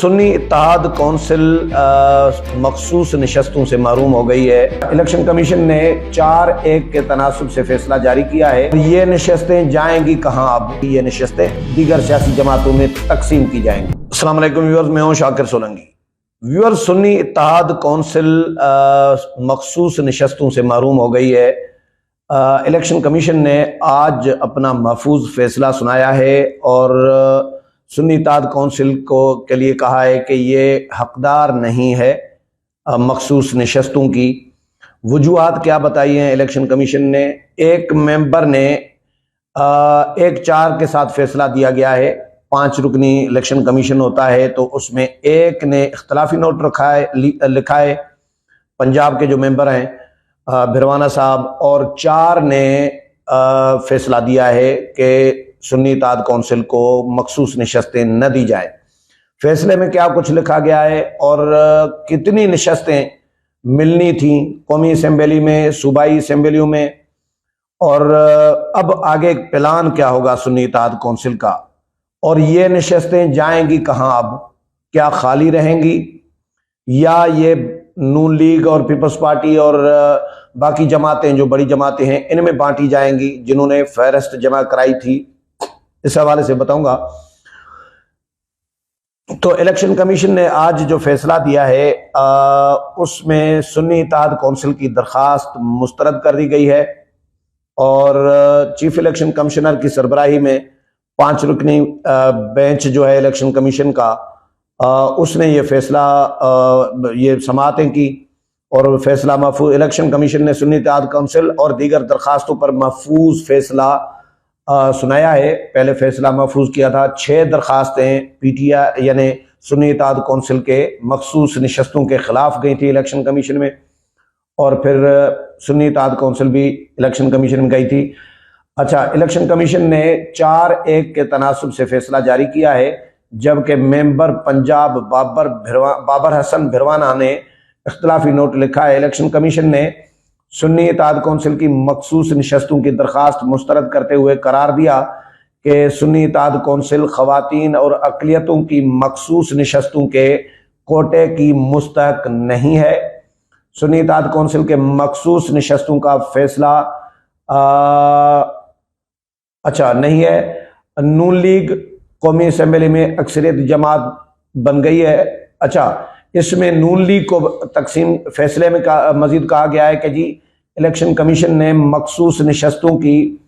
सुन्नी इत्तेहाद council मखसूस नशस्तों से महरूम हो गई है। इलेक्शन कमीशन ने 4-1 के तनासुब से फैसला जारी किया है। ये नशस्तें जाएंगी कहाँ? अब ये नशस्तें दीगर सियासी जमातों में तकसीम की जाएंगी। अस्सलाम वालेकुम व्यूअर्स, मैं हूँ शाकिर सोलंकी। व्यूअर्स, सुन्नी इत्तेहाद कौंसिल मखसूस नशस्तों से महरूम हो गई है। इलेक्शन कमीशन ने आज अपना महफूज फैसला सुनाया है और सुन्नी इत्तेहाद कौंसिल के लिए कहा है कि ये हकदार नहीं है मखसूस नशस्तों की। वजूहात क्या बताई हैं इलेक्शन कमीशन ने? एक मेंबर ने 1-4 के साथ फैसला दिया गया है। 5 रुकनी इलेक्शन कमीशन होता है तो उसमें एक ने इख्तलाफी नोट लिखा है, पंजाब के जो मेंबर हैं भिरवाना साहब, और 4 ने फैसला दिया है कि सुन्नी इत्तेहाद कौंसिल को मखसूस नशस्तें न दी जाए। फैसले में क्या कुछ लिखा गया है और कितनी नशस्तें मिलनी थी कौमी असेंबली में, सूबाई असेंबलियों में, और अब आगे प्लान क्या होगा सुन्नी इत्तेहाद कौंसिल का, और ये नशस्तें जाएंगी कहाँ? अब क्या खाली रहेंगी या ये नून लीग और पीपल्स पार्टी और बाकी जमातें जो बड़ी जमातें हैं इनमें बांटी जाएंगी जिन्होंने फहरिस्त जमा कराई थी? इस हवाले से बताऊंगा। तो इलेक्शन कमीशन ने आज जो फैसला दिया है उसमें सुन्नी इत्तेहाद कौंसिल की दरखास्त मुस्तरद कर दी गई है और चीफ इलेक्शन कमिश्नर की सरबराही में 5 रुकनी बेंच जो है इलेक्शन कमीशन का, उसने ये फैसला ये समाअतें की और फैसला महफूज। इलेक्शन कमीशन ने सुन्नी इत्तेहाद कौंसिल और दीगर दरखास्तों पर महफूज फैसला सुनाया है। पहले फैसला महफूज किया था। 6 दरखास्तें पीटीआई यानी सुन्नी इत्तेहाद कौंसिल के मखसूस नशस्तों के खिलाफ गई थी इलेक्शन कमीशन में, और फिर सुन्नी इत्तेहाद कौंसिल भी इलेक्शन कमीशन में गई थी। अच्छा, इलेक्शन कमीशन ने 4-1 के तनासुब से फैसला जारी किया है, जबकि मेंबर पंजाब बाबर हसन भिरवाना ने इख्तलाफी नोट लिखा है। इलेक्शन कमीशन ने सुन्नी इत्तेहाद कौंसिल की मखसूस नशस्तों की दरखास्त मुस्तरद करते हुए करार दिया कि सुन्नी इत्तेहाद कौंसिल खवातीन और अक़लियतों की मखसूस नशस्तों के कोटे की मुस्तहक नहीं है। सुन्नी इत्तेहाद कौंसिल के मखसूस नशस्तों का फैसला नहीं है। नून लीग कौमी असेंबली में अक्सरियत जमात बन गई है। अच्छा, इसमें नून लीग को तकसीम फैसले में मजीद कहा गया है कि जी इलेक्शन कमीशन ने मखसूस नशस्तों की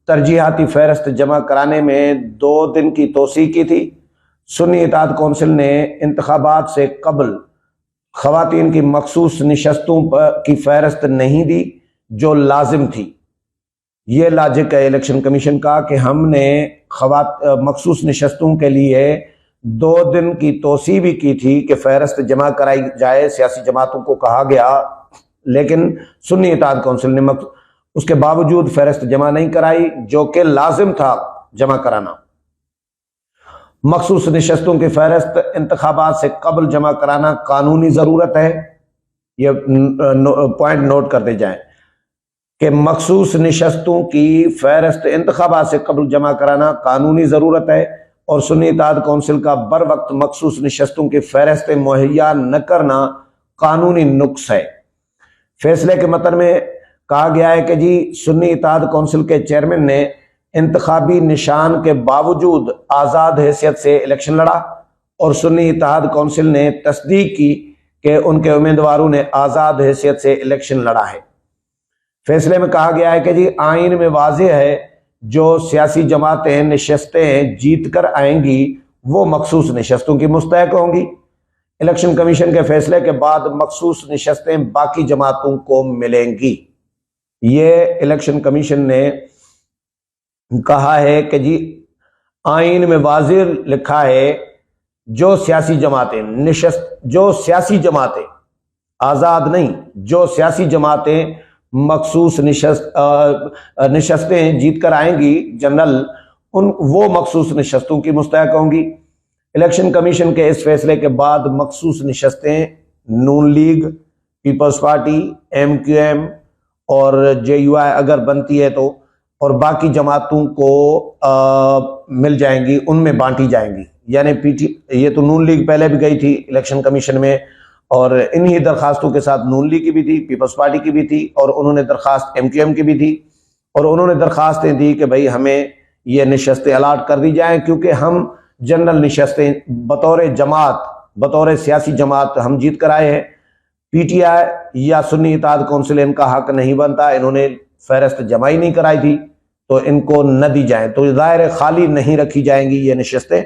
तरजीहाती फहरिस्त जमा कराने में 2 दिन की तोसी की थी। सुन्नी इत्तेहाद कौंसिल ने इंतखाबात से कबल खवातीन की मखसूस नशस्तों की फहरिस्त नहीं दी जो लाजिम थी। ये लॉजिक है इलेक्शन कमीशन का कि हमने मखसूस नशस्तों के लिए 2 दिन की तोसी भी की थी कि फहरिस्त जमा कराई जाए, सियासी जमातों को कहा गया, लेकिन सुन्नी इत्तेहाद कौंसिल ने उसके बावजूद फहरिस्त जमा नहीं कराई जो कि लाजिम था जमा कराना। मखसूस नशस्तों की फहरिस्त इंतखाबात से कबल जमा कराना कानूनी जरूरत है। यह पॉइंट नोट करते जाएं कि मखसूस नशस्तों की फहरिस्त इंतखाबात से कबल जमा कराना कानूनी जरूरत है और सुन्नी इत्तेहाद कौंसिल का बर वक्त मखसूस नशस्तों की फहरिस्तें मुहैया न करना कानूनी नुक्स है। फैसले के मतन में कहा गया है कि जी सुन्नी इत्तेहाद कौंसिल के चेयरमैन ने इंतखाबी निशान के बावजूद आज़ाद हैसियत से इलेक्शन लड़ा और सुन्नी इत्तेहाद कौंसिल ने तस्दीक की कि उनके उम्मीदवारों ने आज़ाद हैसियत से इलेक्शन लड़ा है। फैसले में कहा गया है कि जी आइन में वाज़ेह है जो सियासी जमातें नशस्तें जीत कर आएंगी वो मखसूस नशस्तों की मुस्तहक होंगी। इलेक्शन कमीशन के फैसले के बाद मखसूस नशस्तें बाकी जमातों को मिलेंगी। ये इलेक्शन कमीशन ने कहा है कि जी आइन में वाज़ेह लिखा है जो सियासी जमातें आज़ाद नहीं, जो सियासी जमातें मखसूस नशस्तें जीत कर आएंगी जनरल, वो मखसूस नशस्तों की मुस्तहक होंगी। इलेक्शन कमीशन के इस फैसले के बाद मखसूस नशस्तें नून लीग, पीपल्स पार्टी, MQM और JUI अगर बनती है तो, और बाकी जमातों को मिल जाएंगी, उनमें बांटी जाएंगी। यानी ये तो नून लीग पहले भी गई थी इलेक्शन कमीशन में, और इन्हीं दरखास्तों के साथ नून लीग की भी थी, पीपल्स पार्टी की भी थी, और उन्होंने दरखास्त MQM की भी थी, और उन्होंने दरखास्तें दी कि भाई हमें ये नशस्तें अलाट कर दी जाएं, क्योंकि हम जनरल नशस्तें बतौर जमात, बतौर सियासी जमात हम जीत कर आए हैं। PTI या सुन्नी इत्तेहाद कौंसिल इनका हक नहीं बनता, इन्होंने फहरिस्त जमा ही नहीं कराई थी, तो इनको न दी जाए, तो ज़ाहिर खाली नहीं रखी जाएंगी ये नशस्तें,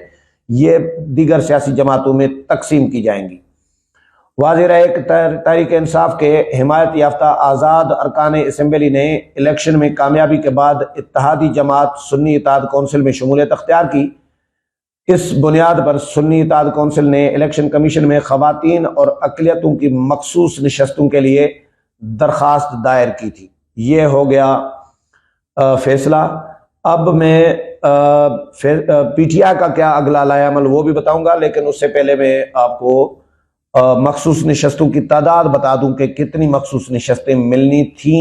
ये दीगर सियासी जमातों में तकसीम की जाएंगी। वाज़ेह रहे कि तहरीक इंसाफ के हिमायत याफ्ता आज़ाद अरकान असम्बली ने इलेक्शन में कामयाबी के बाद इत्तेहादी जमात सुन्नी इत्तेहाद कौंसिल में शमूलियत अख्तियार की। इस बुनियाद पर सुन्नी इत्तेहाद कौंसिल ने इलेक्शन कमीशन में खवातीन और अक़लियतों की मखसूस नशस्तों के लिए दरख्वास्त दायर की थी। ये हो गया फैसला। अब मैं PTI का क्या अगला लाएअमल वो भी बताऊंगा, लेकिन उससे पहले मैं आपको मखसूस नशस्तों की तादाद बता दूं कि कितनी मखसूस नशस्तें मिलनी थी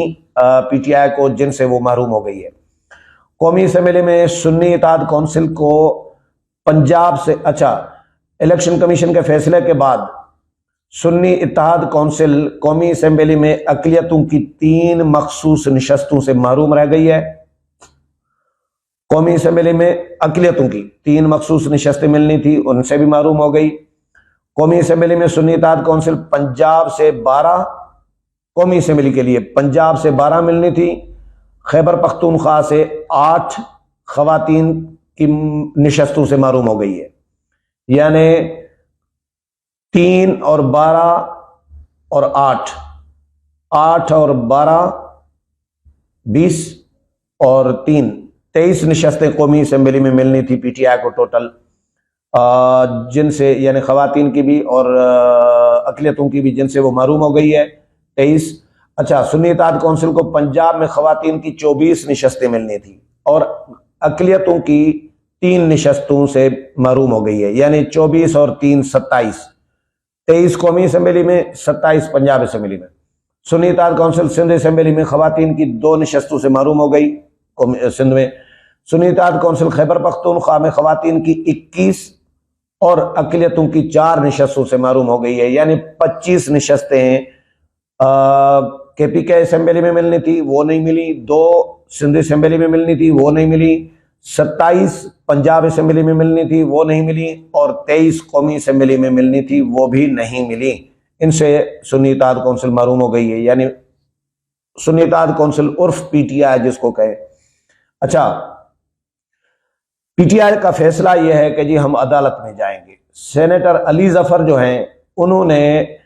PTI को जिनसे वो महरूम हो गई है। कौमी असम्बली में सुन्नी इत्तेहाद कौंसिल को पंजाब से, इलेक्शन कमीशन के फैसले के बाद सुन्नी इत्तेहाद कौंसिल कौमी असम्बली में अक़लियतों की 3 मखसूस नशस्तों से महरूम रह गई है। कौमी असम्बली में अक़लियतों की 3 मखसूस नशस्तें मिलनी थी, उनसे भी महरूम हो गई। कौमी असम्बली में सुन्नी इत्तेहाद कौंसिल पंजाब से 12, कौमी असम्बली के लिए पंजाब से 12 मिलनी थी, खैबर पख्तूनख्वा से 8 खवातीन की नशस्तों से महरूम हो गई है। यानी 3 और 12 और 8 और 12 20 और 3 23 नशस्तें कौमी असम्बली में मिलनी थी PTI को टोटल, जिनसे यानी खवातीन की भी और अक़लियतों की भी जिनसे वो महरूम हो गई है 23। सुन्नी इत्तेहाद कौंसिल को पंजाब में खवातीन की 24 नशस्तें मिलनी थी और अक़लियतों की 3 नशस्तों से महरूम हो गई है, यानी 24 और 3 27, 23 कौमी असम्बली में, 27 पंजाब असम्बली में। सुन्नी इत्तेहाद कौंसिल सिंध असम्बली में खवातीन की 2 नशस्तों से महरूम हो गई सिंध में। सुन्नी इत्तेहाद कौंसिल खैबर पख्तूनख्वा में खवातीन की 21 और अक़लियतों की 4 नशस्तों से महरूम हो गई है, यानी 25 नशस्तें KPK असम्बली में मिलनी थी, वो नहीं मिली। 2 सिंध असम्बली में मिलनी थी, वो नहीं मिली। 27 पंजाब असम्बली में मिलनी थी, वो नहीं मिली, और 23 कौमी असम्बली में मिलनी थी, वो भी नहीं मिली। इनसे सुन्नी इत्तेहाद कौंसिल महरूम हो गई है, यानी सुन्नी इत्तेहाद कौंसिल उर्फ PTI जिसको कहे। PTI का फैसला यह है कि जी हम अदालत में जाएंगे। सेनेटर अली जफर जो हैं उन्होंने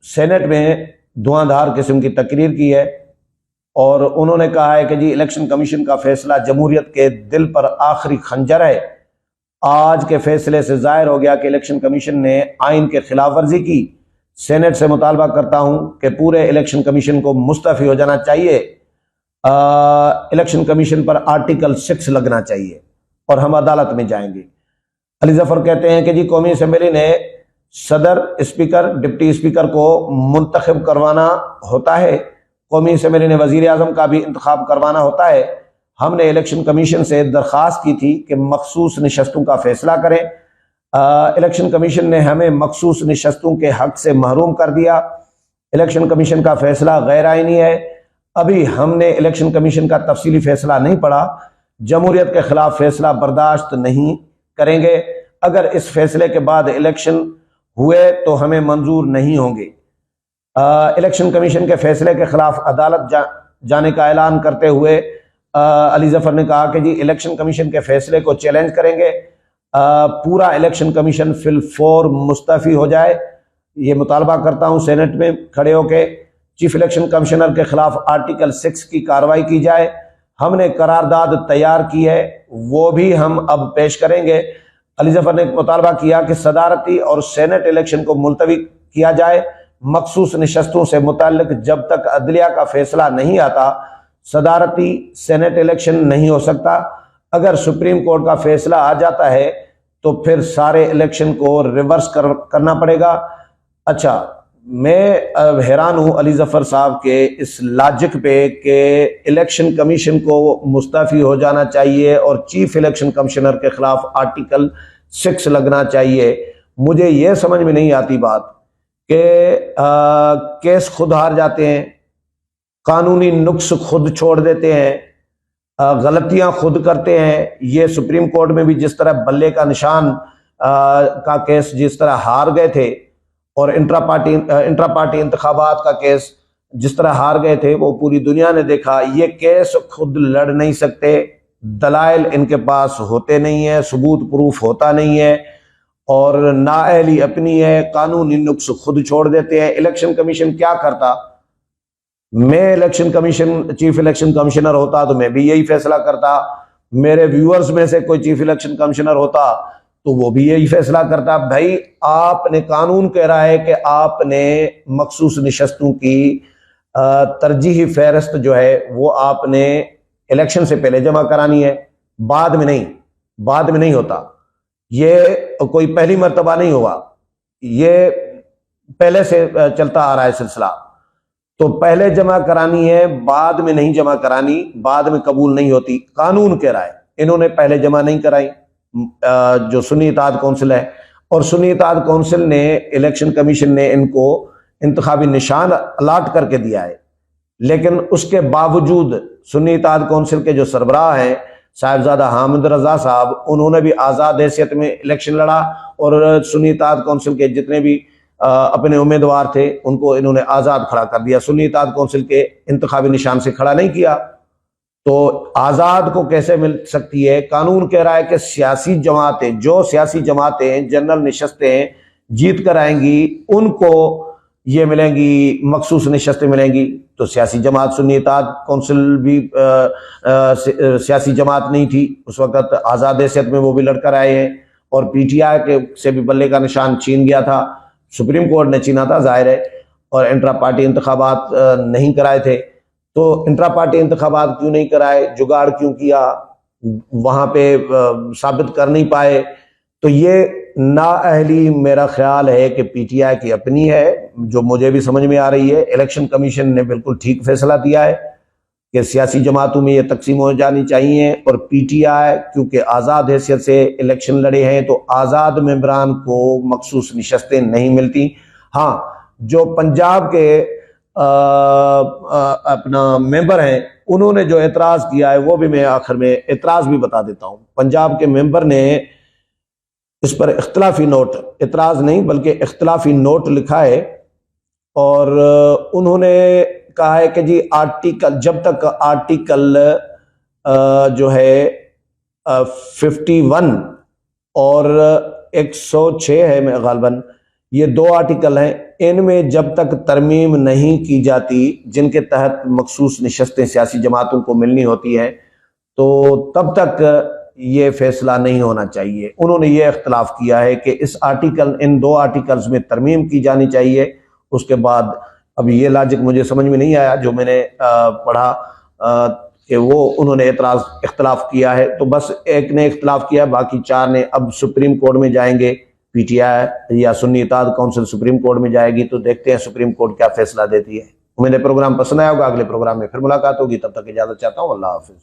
सेनेट में धुआंधार किस्म की तकरीर की है और उन्होंने कहा है कि जी इलेक्शन कमीशन का फैसला जमहूरियत के दिल पर आखिरी खंजर है। आज के फैसले से जाहिर हो गया कि इलेक्शन कमीशन ने आइन के खिलाफ वर्जी की। सेनेट से मुतालबा करता हूं कि पूरे इलेक्शन कमीशन को मुस्तफ़ी हो जाना चाहिए। इलेक्शन कमीशन पर आर्टिकल 6 लगना चाहिए और हम अदालत में जाएंगे। अली जफर कहते हैं कि जी कौमी असम्बली ने सदर, स्पीकर, डिप्टी स्पीकर को मुंतखब करवाना होता है, कौमी असम्बली ने वजीर आजम का भी इंतखाब करवाना होता है। हमने इलेक्शन कमीशन से दरख्वास्त की थी कि मखसूस नशस्तों का फैसला करें। इलेक्शन कमीशन ने हमें मखसूस नशस्तों के हक से महरूम कर दिया। इलेक्शन कमीशन का फैसला गैर आईनी है। अभी हमने इलेक्शन कमीशन का तफसीली फैसला नहीं पढ़ा। जमहूरियत के खिलाफ फैसला बर्दाश्त नहीं करेंगे। अगर इस फैसले के बाद इलेक्शन हुए तो हमें मंजूर नहीं होंगे। इलेक्शन कमीशन के फैसले के खिलाफ अदालत जाने का ऐलान करते हुए अली जफर ने कहा कि जी इलेक्शन कमीशन के फैसले को चैलेंज करेंगे। पूरा इलेक्शन कमीशन फिलफौर मुस्तफ़ी हो जाए, ये मुतालबा करता हूँ सेनेट में खड़े होके। चीफ इलेक्शन कमिश्नर के खिलाफ आर्टिकल 6 की कार्रवाई की जाए। हमने करारदाद तैयार की है, वो भी हम अब पेश करेंगे। अली जफर ने मुतालबा किया कि सदारती और सेनेट इलेक्शन को मुलतवी किया जाए। मखसूस नशस्तों से मुताल्लिक जब तक अदलिया का फैसला नहीं आता, सदारती सेनेट इलेक्शन नहीं हो सकता। अगर सुप्रीम कोर्ट का फैसला आ जाता है तो फिर सारे इलेक्शन को रिवर्स करना पड़ेगा। मैं हैरान हूं अली जफर साहब के इस लॉजिक पे कि इलेक्शन कमीशन को मुस्तफ़ी हो जाना चाहिए और चीफ इलेक्शन कमिश्नर के खिलाफ आर्टिकल 6 लगना चाहिए। मुझे यह समझ में नहीं आती बात कि केस खुद हार जाते हैं, कानूनी नुक्स खुद छोड़ देते हैं, गलतियां खुद करते हैं। ये सुप्रीम कोर्ट में भी जिस तरह बल्ले का निशान का केस जिस तरह हार गए थे और इंट्रा पार्टी इंतखाबात का केस जिस तरह हार गए थे, वो पूरी दुनिया ने देखा। ये केस खुद लड़ नहीं सकते, दलाइल इनके पास होते नहीं है, सबूत प्रूफ होता नहीं है और नाअहली अपनी है, कानूनी नुक्स खुद छोड़ देते हैं। इलेक्शन कमीशन क्या करता? मैं election commission chief election commissioner होता तो मैं भी यही फैसला करता। मेरे व्यूअर्स में से कोई चीफ इलेक्शन कमिश्नर होता तो वो भी यही फैसला करता। भाई, आपने कानून कह रहा है कि आपने मखसूस नशस्तों की तरजीही फहरिस्त जो है वो आपने इलेक्शन से पहले जमा करानी है, बाद में नहीं। बाद में नहीं होता, ये कोई पहली मर्तबा नहीं हुआ, ये पहले से चलता आ रहा है सिलसिला। तो पहले जमा करानी है, बाद में नहीं जमा करानी, बाद में कबूल नहीं होती। कानून कह रहा है, इन्होंने पहले जमा नहीं कराई जो सुन्नी इत्तेहाद कौंसिल है, और सुन्नी इत्तेहाद कौंसिल ने, इलेक्शन कमीशन ने इनको इंतखाबी निशान अलाट करके दिया है। लेकिन उसके बावजूद सुन्नी इत्तेहाद कौंसिल के जो सरबराह हैं साहिबजादा हामिद रजा साहब, उन्होंने भी आज़ाद हैसियत में इलेक्शन लड़ा और सुन्नी इत्तेहाद कौंसिल के जितने भी अपने उम्मीदवार थे उनको इन्होंने आज़ाद खड़ा कर दिया। सुन्नी इत्तेहाद कौंसिल के इंतखाबी निशान से खड़ा नहीं किया। तो आज़ाद को कैसे मिल सकती है? कानून कह रहा है कि सियासी जमातें, जो सियासी जमातें जनरल नशस्तें जीत कर आएंगी उनको ये मिलेंगी, मखसूस नशस्तें मिलेंगी। तो सियासी जमात सुन्नी इत्तेहाद कौंसिल भी सियासी जमात नहीं थी उस वक्त, आज़ाद हैसियत में वो भी लड़कर आए हैं और पीटीआई के से भी बल्ले का निशान छीन गया था, सुप्रीम कोर्ट ने छीना था जाहिर है, और इंट्रा पार्टी इंतखाबात नहीं कराए थे। तो इंट्रा पार्टी इंतखाबात क्यों नहीं कराए, जुगाड़ क्यों किया, वहां पे साबित कर नहीं पाए। तो ये नाअहली मेरा ख्याल है कि पीटीआई की अपनी है, जो मुझे भी समझ में आ रही है। इलेक्शन कमीशन ने बिल्कुल ठीक फैसला दिया है कि सियासी जमातों में ये तकसीम हो जानी चाहिए, और पीटीआई क्योंकि आज़ाद हैसियत से इलेक्शन लड़े हैं तो आज़ाद मेंबरान को मखसूस नशस्तें नहीं मिलती। हाँ, जो पंजाब के अपना मेंबर हैं उन्होंने जो एतराज़ किया है वो भी मैं आखिर में एतराज़ भी बता देता हूँ। पंजाब के मेंबर ने इस पर इख्तलाफी नोट, एतराज़ नहीं बल्कि इख्तलाफी नोट लिखा है और उन्होंने कहा है कि जी आर्टिकल, जब तक आर्टिकल जो है 51 और 106 है मैं गालबन, ये 2 आर्टिकल हैं, इनमें जब तक तरमीम नहीं की जाती जिनके तहत मखसूस नशस्तें सियासी जमातों को मिलनी होती है, तो तब तक ये फैसला नहीं होना चाहिए। उन्होंने ये इख्तलाफ किया है कि इस आर्टिकल, इन 2 आर्टिकल्स में तरमीम की जानी चाहिए। उसके बाद अभी ये लॉजिक मुझे समझ में नहीं आया जो मैंने पढ़ा कि वो उन्होंने इख्तलाफ किया है। तो बस एक ने इख्तलाफ किया, बाकी 4 ने अब सुप्रीम कोर्ट में जाएंगे। पीटीआई या सुन्नी इत्तेहाद कौंसिल सुप्रीम कोर्ट में जाएगी, तो देखते हैं सुप्रीम कोर्ट क्या फैसला देती है। उम्मीद है प्रोग्राम पसंद आया होगा। अगले प्रोग्राम में फिर मुलाकात होगी, तब तक इजाजत चाहता हूँ। अल्लाह हाफिज।